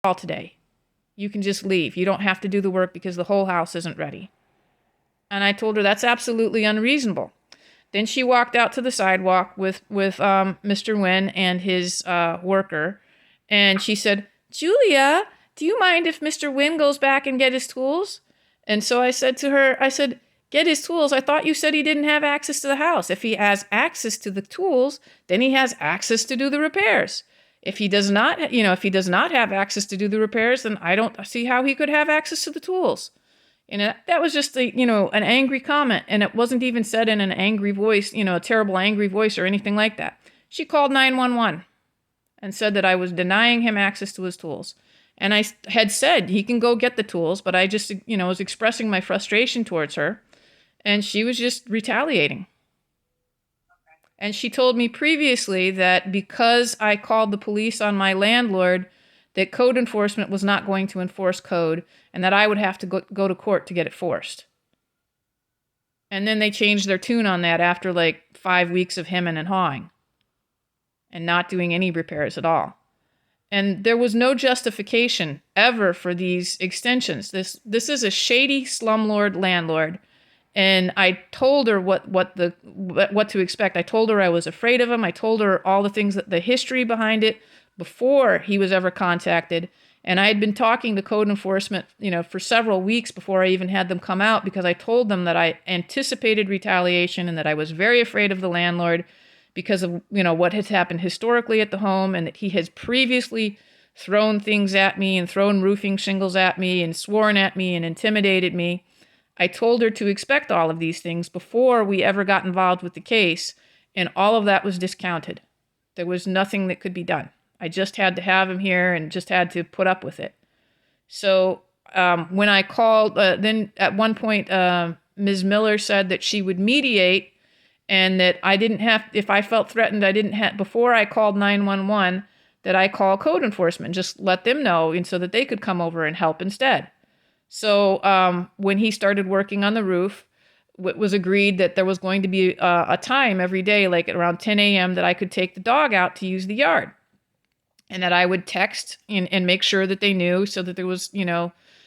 all today. You can just leave. You don't have to do the work because the whole house isn't ready. And I told her that's absolutely unreasonable. Then she walked out to the sidewalk with Mr. Nguyen and his worker, and she said, "Julia, do you mind if Mr. Nguyen goes back and get his tools?" And so I said to her, I said, "Get his tools? I thought you said he didn't have access to the house. If he has access to the tools, then he has access to do the repairs. If he does not, if he does not have access to do the repairs, then I don't see how he could have access to the tools." That was just an angry comment, and it wasn't even said in an angry voice, a terrible angry voice or anything like that. She called 911 and said that I was denying him access to his tools. And I had said he can go get the tools, but I just, was expressing my frustration towards her, and she was just retaliating. And she told me previously that because I called the police on my landlord, that code enforcement was not going to enforce code, and that I would have to go to court to get it forced. And then they changed their tune on that after like 5 weeks of hemming and hawing and not doing any repairs at all. And there was no justification ever for these extensions. This is a shady slumlord landlord. And I told her what to expect. I told her I was afraid of him. I told her all the things, the history behind it before he was ever contacted. And I had been talking to code enforcement, for several weeks before I even had them come out, because I told them that I anticipated retaliation and that I was very afraid of the landlord because of, what has happened historically at the home, and that he has previously thrown things at me and thrown roofing shingles at me and sworn at me and intimidated me. I told her to expect all of these things before we ever got involved with the case, and all of that was discounted. There was nothing that could be done. I just had to have him here and just had to put up with it. So when I called, then at one point, Ms. Miller said that she would mediate, and that I didn't have, if I felt threatened, I didn't have, before I called 911, that I call code enforcement, just let them know, and so that they could come over and help instead. So when he started working on the roof, it was agreed that there was going to be a time every day, like at around 10 a.m., that I could take the dog out to use the yard. And that I would text and make sure that they knew, so that there was,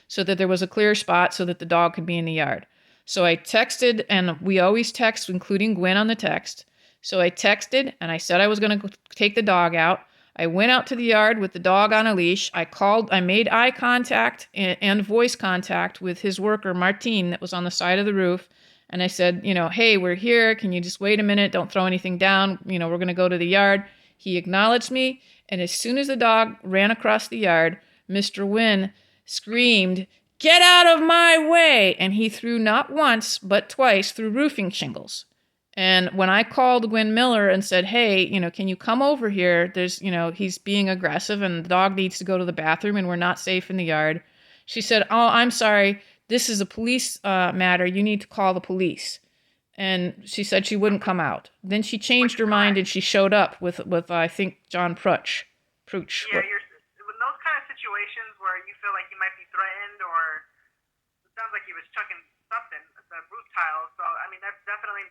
so that there was a clear spot so that the dog could be in the yard. So I texted, and we always text, including Gwen on the text. So I texted, and I said I was going to take the dog out. I went out to the yard with the dog on a leash. I made eye contact and voice contact with his worker, Martine, that was on the side of the roof. And I said, "Hey, we're here. Can you just wait a minute? Don't throw anything down. We're going to go to the yard." He acknowledged me. And as soon as the dog ran across the yard, Mr. Nguyen screamed, "Get out of my way!" And he threw not once, but twice through roofing shingles. And when I called Gwen Miller and said, "Hey, can you come over here? There's, he's being aggressive and the dog needs to go to the bathroom and we're not safe in the yard." She said, "Oh, I'm sorry. This is a police matter. You need to call the police." And she said she wouldn't come out. Then she changed her mind and she showed up with I think, John Prutch. Yeah, in those kind of situations where you feel like you might be threatened, or it sounds like he was chucking something at the roof tile. So, that's definitely...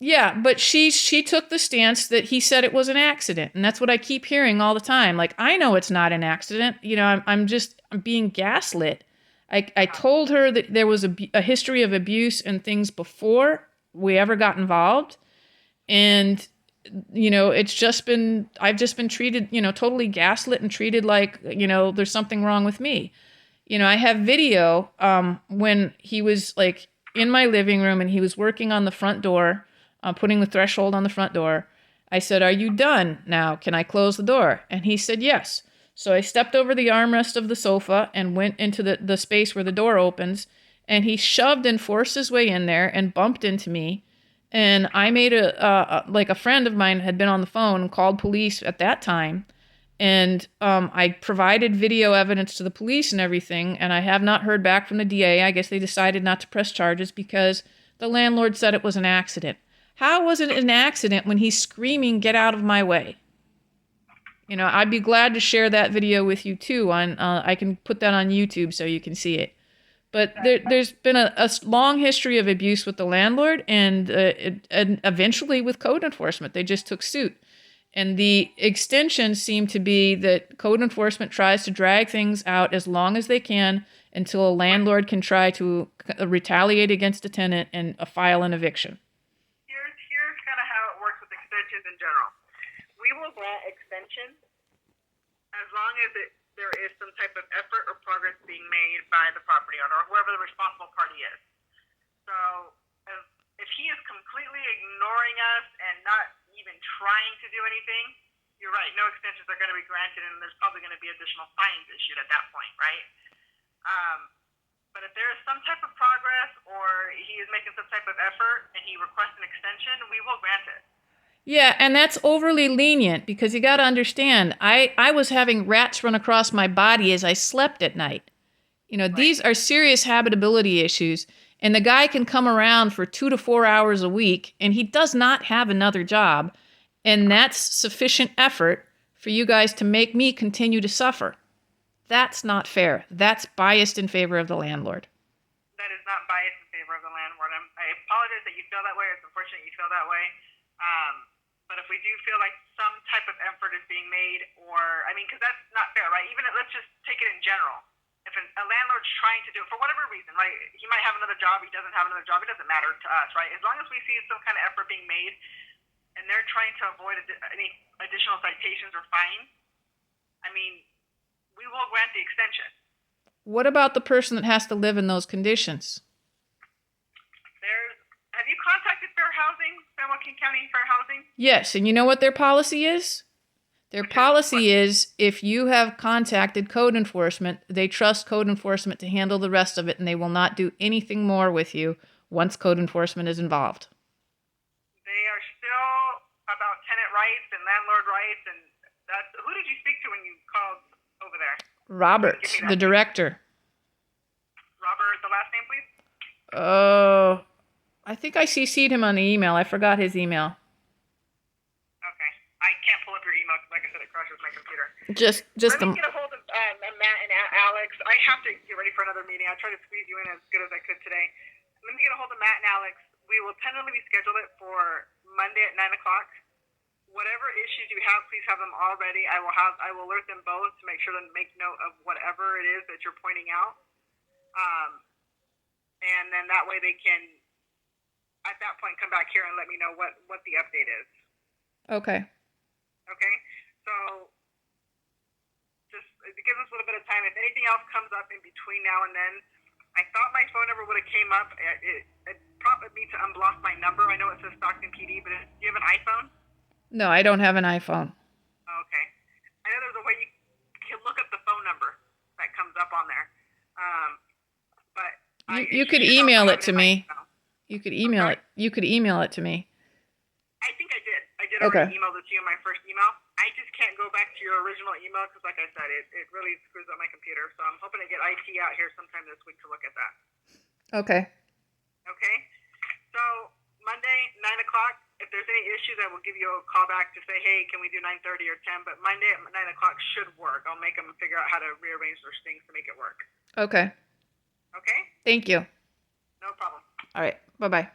Yeah, but she took the stance that he said it was an accident. And that's what I keep hearing all the time. Like, I know it's not an accident. I'm being gaslit. I told her that there was a history of abuse and things before we ever got involved. And, I've just been treated, totally gaslit and treated like, there's something wrong with me. I have video when he was like in my living room and he was working on the front door, putting the threshold on the front door. I said, "Are you done now? Can I close the door?" And he said, "Yes." So I stepped over the armrest of the sofa and went into the space where the door opens. And he shoved and forced his way in there and bumped into me. And I made a friend of mine had been on the phone and called police at that time. And I provided video evidence to the police and everything. And I have not heard back from the DA. I guess they decided not to press charges because the landlord said it was an accident. How was it an accident when he's screaming, "Get out of my way"? I'd be glad to share that video with you too. I can put that on YouTube so you can see it. But there's been a long history of abuse with the landlord and eventually with code enforcement. They just took suit. And the extensions seem to be that code enforcement tries to drag things out as long as they can until a landlord can try to retaliate against a tenant and file an eviction. Here's kind of how it works with extensions in general. We will grant extensions as long as there is some type of effort or progress being made by the property owner or whoever the responsible party is. So if he is completely ignoring us and not even trying to do anything, you're right, no extensions are going to be granted, and there's probably going to be additional fines issued at that point, right? But if there is some type of progress or he is making some type of effort and he requests an extension, we will grant it. Yeah, and that's overly lenient because you got to understand, I was having rats run across my body as I slept at night. You know, these are serious habitability issues, and the guy can come around for 2 to 4 hours a week, and he does not have another job, and that's sufficient effort for you guys to make me continue to suffer. That's not fair. That's biased in favor of the landlord. That is not biased in favor of the landlord. I apologize that you feel that way. It's unfortunate you feel that way. But if we do feel like some type of effort is being made, or, I mean, because that's not fair, right? Even let's just take it in general. If a landlord's trying to do it for whatever reason, right? He might have another job, he doesn't have another job, it doesn't matter to us, right? As long as we see some kind of effort being made and they're trying to avoid any additional citations or fines, I mean, we will grant the extension. What about the person that has to live in those conditions? Have you contacted Fair Housing, San Joaquin County Fair Housing? Yes, and you know what their policy is? Their policy is if you have contacted code enforcement, they trust code enforcement to handle the rest of it, and they will not do anything more with you once code enforcement is involved. They are still about tenant rights and landlord rights, and who did you speak to when you called over there? Robert, the director. Robert, the last name, please? I think I CC'd him on the email. I forgot his email. Okay. I can't pull up your email because, like I said, it crashes my computer. Let me get a hold of Matt and Alex. I have to get ready for another meeting. I tried to squeeze you in as good as I could today. Let me get a hold of Matt and Alex. We will tentatively schedule it for Monday at 9 o'clock. Whatever issues you have, please have them all ready. I will alert them both to make sure to make note of whatever it is that you're pointing out. And then that way they can, at that point, come back here and let me know what the update is. Okay. Okay? So just give us a little bit of time. If anything else comes up in between now and then, I thought my phone number would have came up. It prompted me to unblock my number. I know it says Stockton PD, but do you have an iPhone? No, I don't have an iPhone. Okay. I know there's a way you can look up the phone number that comes up on there. But you could email it to me. You could email it. You could email it to me. I think I did. I did already email it to you in my first email. I just can't go back to your original email because, like I said, it really screws up my computer. So I'm hoping to get IT out here sometime this week to look at that. Okay. Okay. So Monday, 9 o'clock. If there's any issues, I will give you a call back to say, hey, can we do 9:30 or 10? But Monday at 9 o'clock should work. I'll make them figure out how to rearrange those things to make it work. Okay. Okay? Thank you. No problem. All right. Bye-bye.